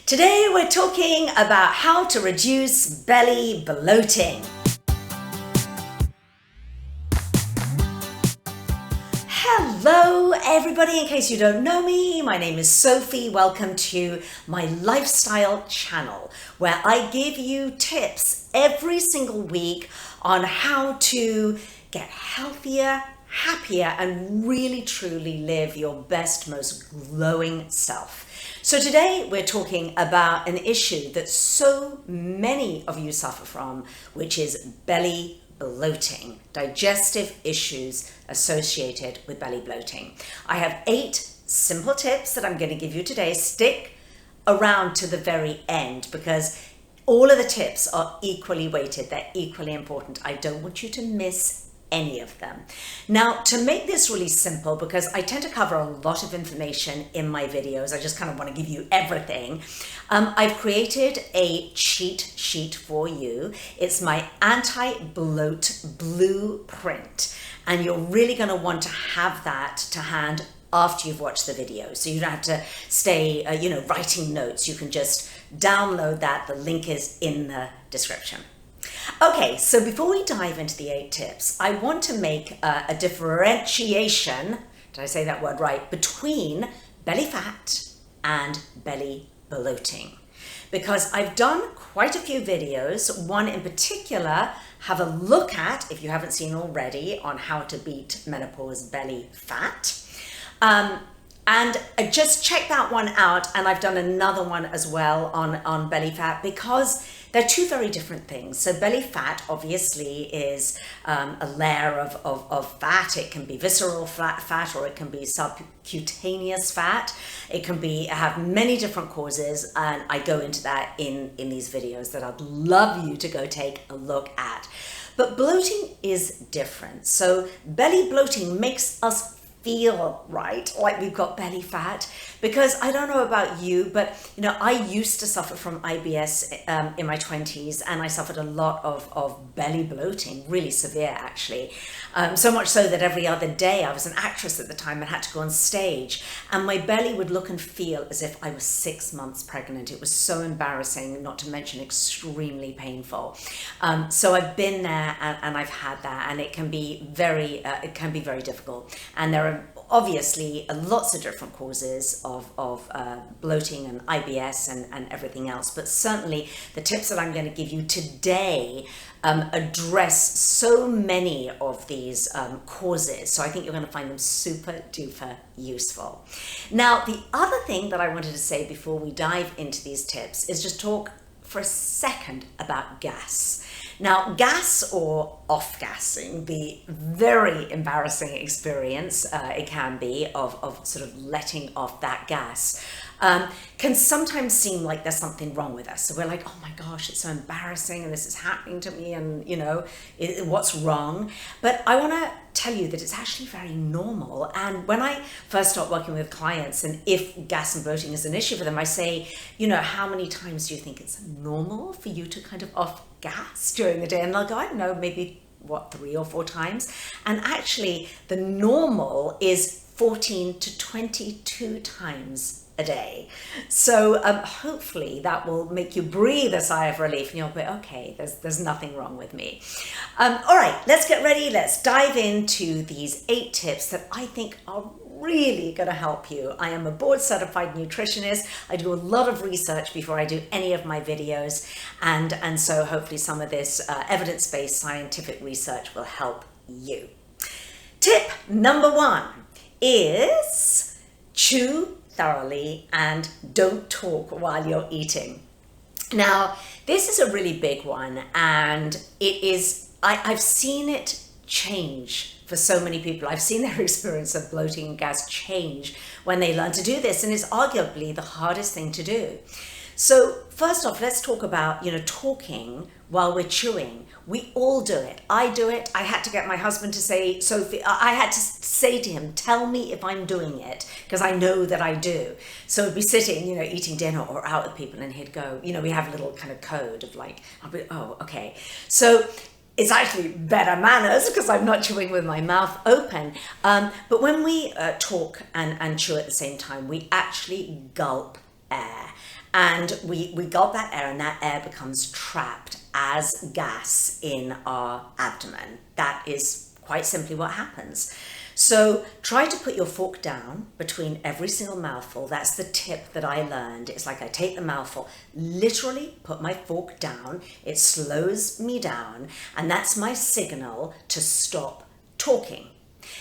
Today we're talking about how to reduce belly bloating. Hello everybody, in case you don't know me, my name is Sophie. Welcome to my lifestyle channel where I give you tips every single week on how to get healthier, happier, and really truly live your best, most glowing self. So today we're talking about an issue that so many of you suffer from, which is belly bloating, digestive issues associated with belly bloating. I have 8 simple tips that I'm going to give you today. Stick around to the very end because all of the tips are equally weighted. They're equally important. I don't want you to miss any of them. Now, to make this really simple, because I tend to cover a lot of information in my videos, I just kind of want to give you everything. I've created a cheat sheet for you. It's my anti-bloat blueprint, and you're really going to want to have that to hand after you've watched the video. So you don't have to stay, writing notes. You can just download that. The link is in the description. Okay, so before we dive into the 8 tips, I want to make a differentiation, did I say that word right, between belly fat and belly bloating. Because I've done quite a few videos, one in particular, have a look at, if you haven't seen already, on how to beat menopause belly fat. And just check that one out, and I've done another one as well on belly fat because they're 2 very different things. So belly fat obviously is a layer of fat. It can be visceral fat or it can be subcutaneous fat. It can have many different causes, and I go into that in these videos that I'd love you to go take a look at. But bloating is different. So belly bloating makes us feel right, like we've got belly fat, because I don't know about you, but I used to suffer from IBS in my 20s, and I suffered a lot of belly bloating, really severe actually, so much so that every other day, I was an actress at the time and had to go on stage, and my belly would look and feel as if I was 6 months pregnant. It was so embarrassing, not to mention extremely painful. So I've been there and I've had that, and it can be very difficult, and there are obviously lots of different causes of bloating and IBS and everything else, but certainly the tips that I'm going to give you today address so many of these causes, so I think you're going to find them super duper useful. Now, the other thing that I wanted to say before we dive into these tips is just talk for a second about gas. Now, gas or off-gassing, the very embarrassing experience it can be of sort of letting off that gas, can sometimes seem like there's something wrong with us. So we're like, oh my gosh, it's so embarrassing and this is happening to me and, what's wrong? But I want to tell you that it's actually very normal. And when I first start working with clients, and if gas and bloating is an issue for them, I say, how many times do you think it's normal for you to kind of off gas during the day? And they'll go, I don't know, maybe 3 or 4 times. And actually the normal is 14 to 22 times a day. So hopefully that will make you breathe a sigh of relief and you'll be, okay, there's nothing wrong with me. All right, let's get ready. Let's dive into these 8 tips that I think are really going to help you. I am a board certified nutritionist. I do a lot of research before I do any of my videos, and so hopefully some of this evidence-based scientific research will help you. Tip number 1 is chew thoroughly and don't talk while you're eating. Now, this is a really big one, and it is, I've seen it change for so many people. I've seen their experience of bloating and gas change when they learn to do this, and it's arguably the hardest thing to do. So first off, let's talk about, talking while we're chewing. We all do it. I do it. I had to get my husband to say, Sophie, I had to say to him, tell me if I'm doing it, because I know that I do. So we'd be sitting, eating dinner or out with people, and he'd go, we have a little kind of code of like, I'll be, oh, okay. So it's actually better manners because I'm not chewing with my mouth open. But when we talk and chew at the same time, we actually gulp air. And we gulp that air, and that air becomes trapped as gas in our abdomen. That is quite simply what happens. So try to put your fork down between every single mouthful. That's the tip that I learned. It's like I take the mouthful, literally put my fork down. It slows me down, and that's my signal to stop talking.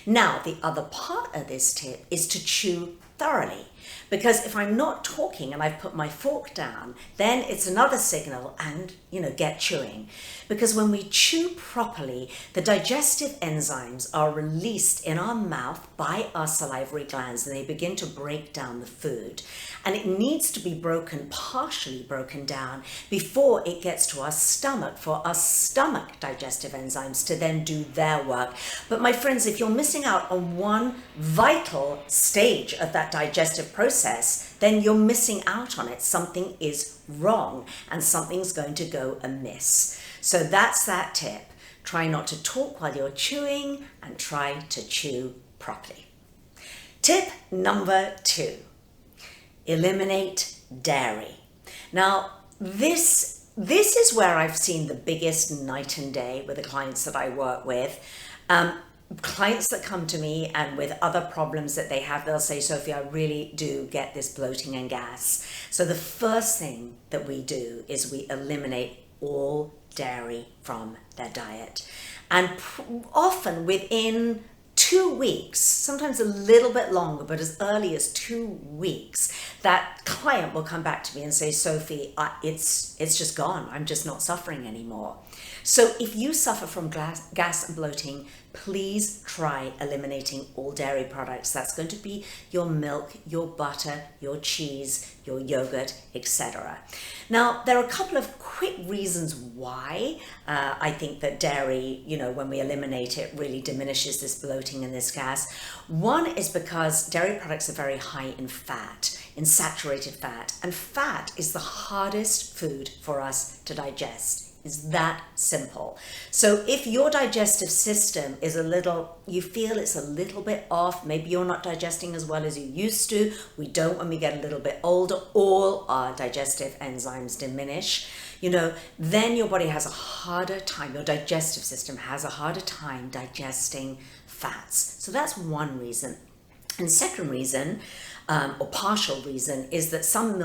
Now, the other part of this tip is to chew thoroughly. Because if I'm not talking and I've put my fork down, then it's another signal and, get chewing. Because when we chew properly, the digestive enzymes are released in our mouth by our salivary glands, and they begin to break down the food. And it needs to be partially broken down before it gets to our stomach, for our stomach digestive enzymes to then do their work. But my friends, if you're missing out on one vital stage of that digestive process, then you're missing out on it. Something is wrong and something's going to go amiss. So that's that tip. Try not to talk while you're chewing, and try to chew properly. Tip number 2, eliminate dairy. Now, this is where I've seen the biggest night and day with the clients that I work with. Clients that come to me and with other problems that they have, they'll say, Sophie, I really do get this bloating and gas. So the first thing that we do is we eliminate all dairy from their diet. And often within 2 weeks, sometimes a little bit longer, but as early as 2 weeks, that client will come back to me and say, Sophie, it's just gone. I'm just not suffering anymore. So if you suffer from gas and bloating, please try eliminating all dairy products. That's going to be your milk, your butter, your cheese, your yogurt, etc. Now, there are a couple of quick reasons why I think that dairy, when we eliminate it, really diminishes this bloating and this gas. One is because dairy products are very high in fat, in saturated fat, and fat is the hardest food for us to digest. Is that simple. So if your digestive system is you feel it's a little bit off, maybe you're not digesting as well as you used to. We don't when we get a little bit older, all our digestive enzymes diminish, then your body has a harder time, your digestive system has a harder time digesting fats. So that's one reason. And second reason, or partial reason, is that some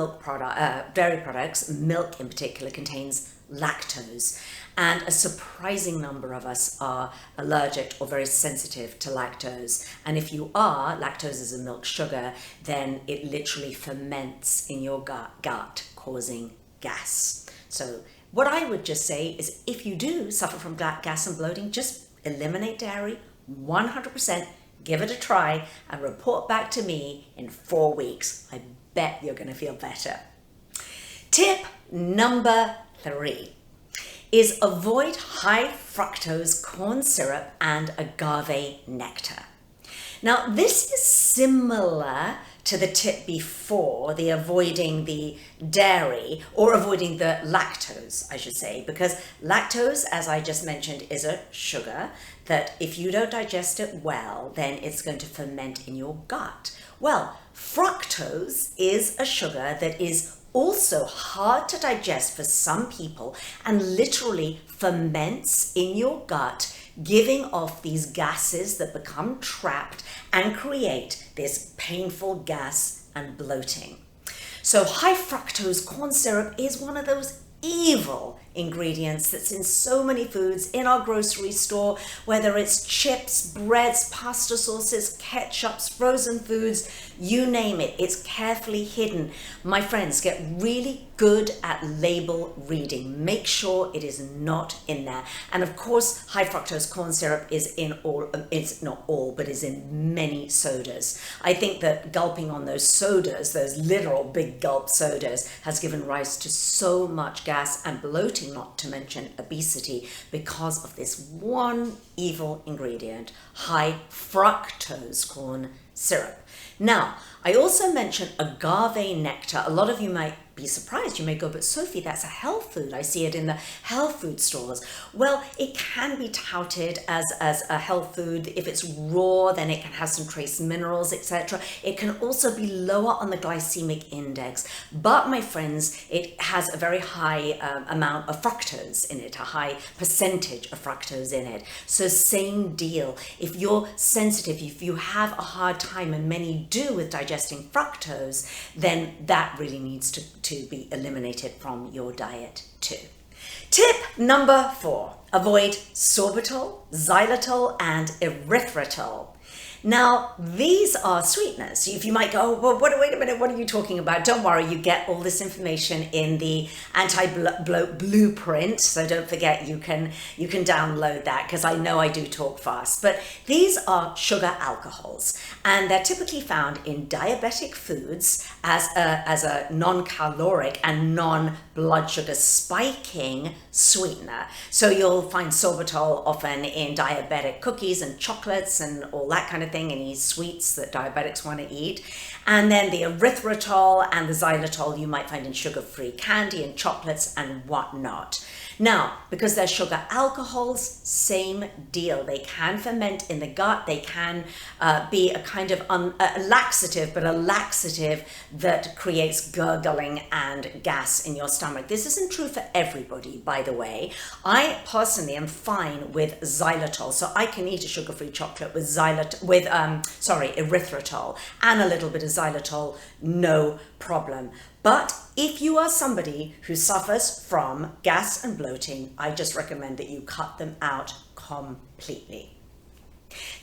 dairy products, milk in particular, contains lactose, and a surprising number of us are allergic or very sensitive to lactose. And if you are, lactose is a milk sugar, then it literally ferments in your gut, causing gas. So what I would just say is, if you do suffer from gas and bloating, just eliminate dairy 100%, give it a try, and report back to me in 4 weeks. I bet you're going to feel better. Tip number 3 is avoid high fructose corn syrup and agave nectar. Now, this is similar to the tip before, the avoiding the dairy, or avoiding the lactose, I should say, because lactose, as I just mentioned, is a sugar that if you don't digest it well, then it's going to ferment in your gut. Well, fructose is a sugar that is also hard to digest for some people and literally ferments in your gut, giving off these gases that become trapped and create this painful gas and bloating. So high fructose corn syrup is one of those evil ingredients that's in so many foods in our grocery store, whether it's chips, breads, pasta sauces, ketchups, frozen foods, you name it, it's carefully hidden. My friends, get really good at label reading. Make sure it is not in there. And of course, high fructose corn syrup is in it's not all, but is in many sodas. I think that gulping on those sodas, those literal big gulp sodas, has given rise to so much gas and bloating, not to mention obesity, because of this one evil ingredient, high fructose corn syrup. Now, I also mentioned agave nectar. A lot of you might be surprised. You may go, but Sophie, that's a health food. I see it in the health food stores. Well, it can be touted as a health food. If it's raw, then it can have some trace minerals, etc. It can also be lower on the glycemic index. But my friends, it has a very high amount of fructose in it, a high percentage of fructose in it. So same deal. If you're sensitive, if you have a hard time, and many do, with digesting fructose, then that really needs to be eliminated from your diet too. Tip number 4, avoid sorbitol, xylitol, and erythritol. Now, these are sweeteners. You might go, well, wait a minute, what are you talking about? Don't worry, you get all this information in the anti-bloat blueprint. So don't forget, you can download that, because I know I do talk fast. But these are sugar alcohols, and they're typically found in diabetic foods as a non-caloric and non-blood sugar spiking sweetener. So you'll find sorbitol often in diabetic cookies and chocolates and all that kind of thing, any sweets that diabetics want to eat. And then the erythritol and the xylitol you might find in sugar-free candy and chocolates and whatnot. Now, because they're sugar alcohols, same deal. They can ferment in the gut. They can be a kind of a laxative, but a laxative that creates gurgling and gas in your stomach. This isn't true for everybody, by the way. I personally am fine with xylitol, so I can eat a sugar-free chocolate with erythritol and a little bit of xylitol, no problem. But if you are somebody who suffers from gas and bloating, I just recommend that you cut them out completely.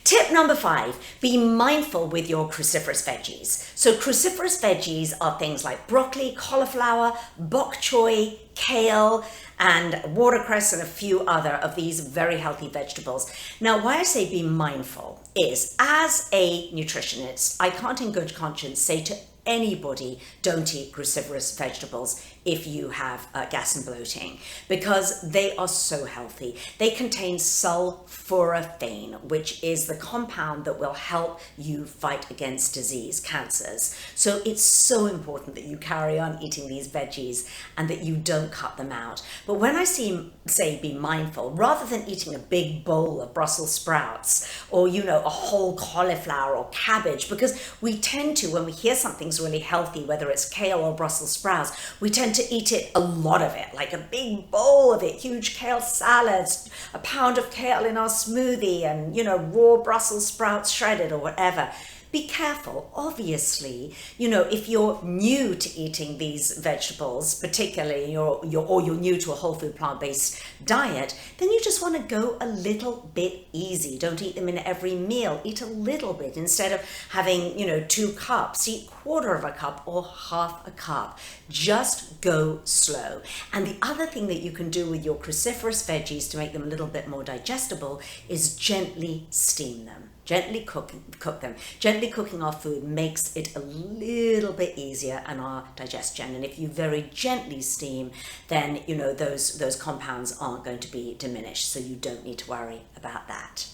Tip number 5, be mindful with your cruciferous veggies. So cruciferous veggies are things like broccoli, cauliflower, bok choy, kale, and watercress, and a few other of these very healthy vegetables. Now, why I say be mindful is, as a nutritionist, I can't in good conscience say to anybody, don't eat cruciferous vegetables if you have gas and bloating, because they are so healthy. They contain sulforaphane, which is the compound that will help you fight against disease, cancers. So it's so important that you carry on eating these veggies and that you don't cut them out. But when I say be mindful, rather than eating a big bowl of Brussels sprouts or, a whole cauliflower or cabbage, because we tend to, when we hear something's really healthy, whether it's kale or Brussels sprouts, we tend to eat it, a lot of it, like a big bowl of it, huge kale salads, a pound of kale in our smoothie, and, raw Brussels sprouts shredded or whatever. Be careful. Obviously, if you're new to eating these vegetables, particularly you're new to a whole food plant-based diet, then you just want to go a little bit easy. Don't eat them in every meal. Eat a little bit. Instead of having, 2 cups, eat 1/4 of a cup or 1/2 a cup. Just go slow. And the other thing that you can do with your cruciferous veggies to make them a little bit more digestible is gently steam them. Gently cook them. Gently cooking our food makes it a little bit easier on our digestion. And if you very gently steam, then those compounds aren't going to be diminished. So you don't need to worry about that.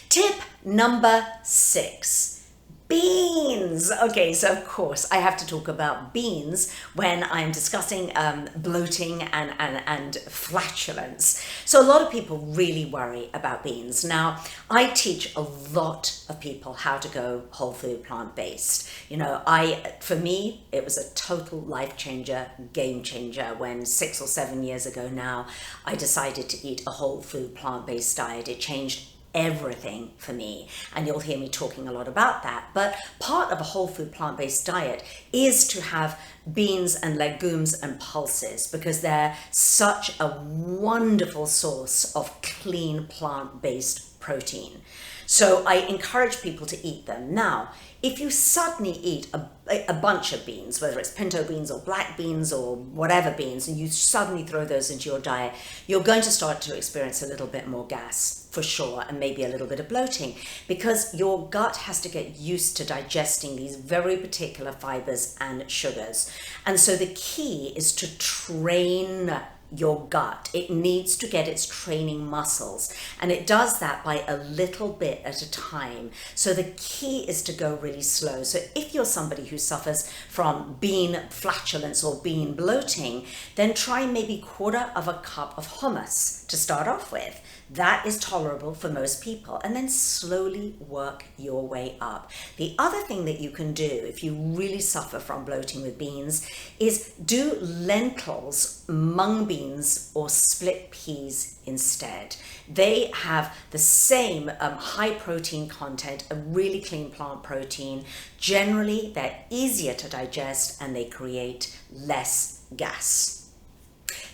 Tip number 6. Beans. Okay, so of course I have to talk about beans when I'm discussing bloating and flatulence. So a lot of people really worry about beans. Now, I teach a lot of people how to go whole food plant-based. For me, it was a total life changer, game changer when 6 or 7 years ago now, I decided to eat a whole food plant-based diet. It changed everything for me, and you'll hear me talking a lot about that. But part of a whole food plant-based diet is to have beans and legumes and pulses, because they're such a wonderful source of clean plant-based protein. So I encourage people to eat them. Now, if you suddenly eat a bunch of beans, whether it's pinto beans or black beans or whatever beans, and you suddenly throw those into your diet, you're going to start to experience a little bit more gas, for sure, and maybe a little bit of bloating, because your gut has to get used to digesting these very particular fibers and sugars. And so the key is to train your gut. It needs to get its training muscles, and it does that by a little bit at a time. So the key is to go really slow. So if you're somebody who suffers from bean flatulence or bean bloating, then try maybe 1/4 cup of hummus to start off with. That is tolerable for most people, and then slowly work your way up. The other thing that you can do if you really suffer from bloating with beans is do lentils, mung beans, or split peas instead. They have the same high protein content, a really clean plant protein. Generally, they're easier to digest and they create less gas.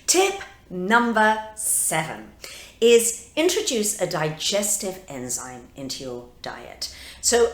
Tip number 7 is introduce a digestive enzyme into your diet. So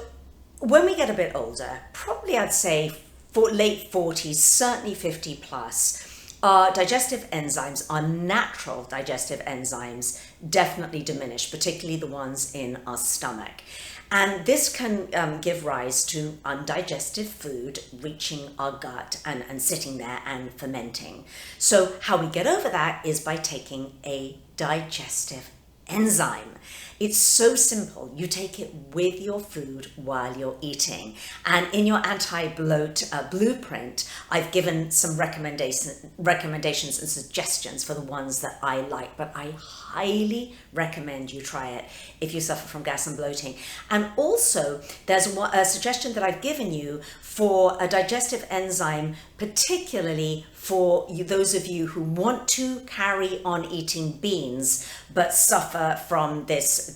when we get a bit older, probably I'd say for late 40s, certainly 50 plus, our digestive enzymes, our natural digestive enzymes, definitely diminish, particularly the ones in our stomach. And this can give rise to undigested food reaching our gut and sitting there and fermenting. So how we get over that is by taking a digestive enzyme. It's so simple. You take it with your food while you're eating. And in your anti-bloat blueprint, I've given some recommendations and suggestions for the ones that I like, but I highly recommend you try it if you suffer from gas and bloating. And also, there's a suggestion that I've given you for a digestive enzyme, particularly for those of you who want to carry on eating beans but suffer from this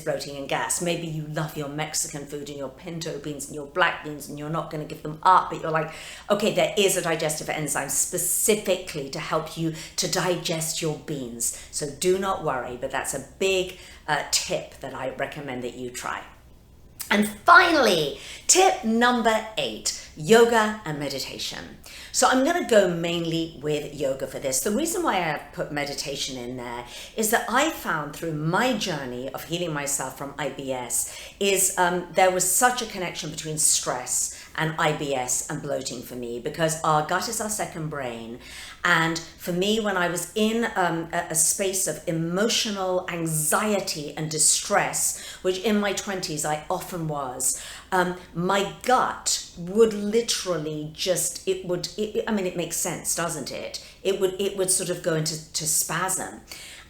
bloating and gas. Maybe you love your Mexican food and your pinto beans and your black beans and you're not going to give them up, but you're like, okay, there is a digestive enzyme specifically to help you to digest your beans. So do not worry, but that's a big tip that I recommend that you try. And finally, tip number 8, yoga and meditation. So I'm going to go mainly with yoga for this. The reason why I've put meditation in there is that I found through my journey of healing myself from IBS is there was such a connection between stress and IBS and bloating for me, because our gut is our second brain. And for me, when I was in a space of emotional anxiety and distress, which in my 20s I often was, my gut would literally just, I mean, it makes sense, doesn't it? It would sort of go into spasm.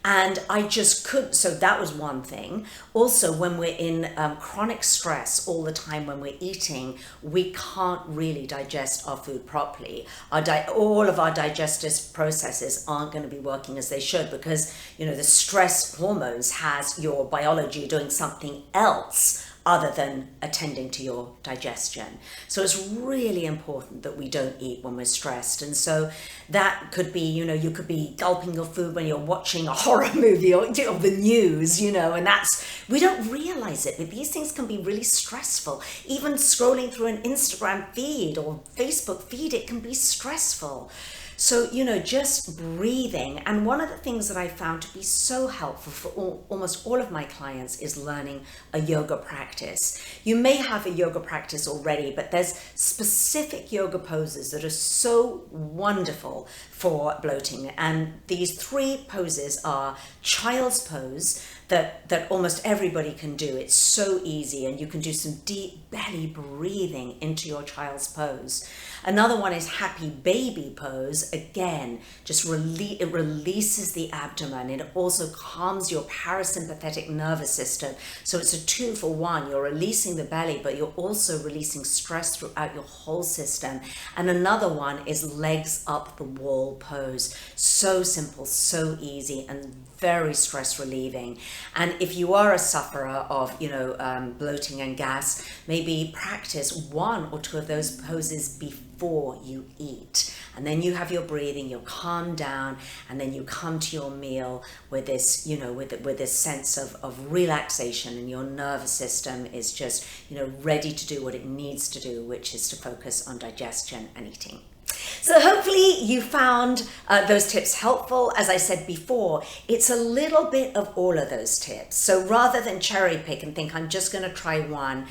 And I just couldn't, so that was one thing. Also, when we're in chronic stress all the time when we're eating, we can't really digest our food properly. All of our digestive processes aren't going to be working as they should, because, you know, the stress hormones has your biology doing something else other than attending to your digestion. So it's really important that we don't eat when we're stressed. And so that could be, you know, you could be gulping your food when you're watching a horror movie or the news, you know, and we don't realize it, but these things can be really stressful. Even scrolling through an Instagram feed or Facebook feed, it can be stressful. So, you know, just breathing. And one of the things that I found to be so helpful for almost all of my clients is learning a yoga practice. You may have a yoga practice already, but there's specific yoga poses that are so wonderful for bloating. And these 3 poses are child's pose, that almost everybody can do. It's so easy, and you can do some deep belly breathing into your child's pose. Another one is happy baby pose. Again, just it releases the abdomen. It also calms your parasympathetic nervous system. So it's a 2 for 1. You're releasing the belly, but you're also releasing stress throughout your whole system. And another one is legs up the wall pose. So simple, so easy, and very stress relieving. And if you are a sufferer of, you know, bloating and gas, maybe practice 1 or 2 of those poses before you eat. And then you have your breathing, you'll calm down, and then you come to your meal with this, you know, with this sense of relaxation, and your nervous system is just, you know, ready to do what it needs to do, which is to focus on digestion and eating. So hopefully you found those tips helpful. As I said before, it's a little bit of all of those tips. So rather than cherry pick and think I'm just going to try one,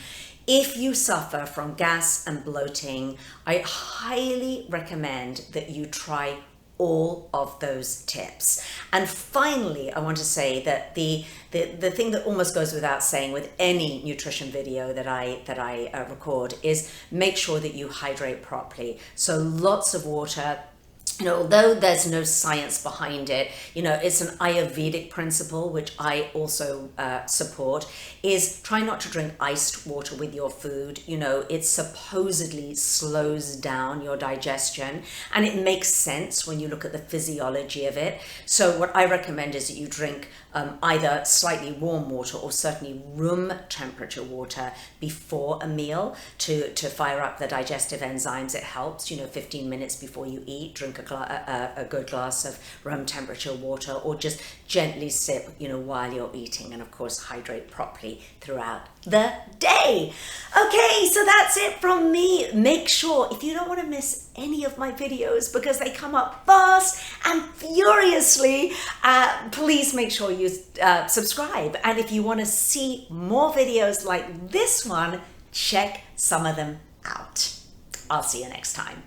if you suffer from gas and bloating, I highly recommend that you try all of those tips. And finally, I want to say that the thing that almost goes without saying with any nutrition video that I record is make sure that you hydrate properly. So lots of water. You know, although there's no science behind it, you know, it's an Ayurvedic principle, which I also support, is try not to drink iced water with your food. You know, it supposedly slows down your digestion, and it makes sense when you look at the physiology of it. So what I recommend is that you drink either slightly warm water or certainly room temperature water before a meal to fire up the digestive enzymes. It helps, you know, 15 minutes before you eat, drink a good glass of room temperature water, or just gently sip, you know, while you're eating, and of course hydrate properly throughout the day. Okay, so that's it from me. Make sure, if you don't want to miss any of my videos because they come up fast and furiously, please make sure you subscribe. And if you want to see more videos like this one, check some of them out. I'll see you next time.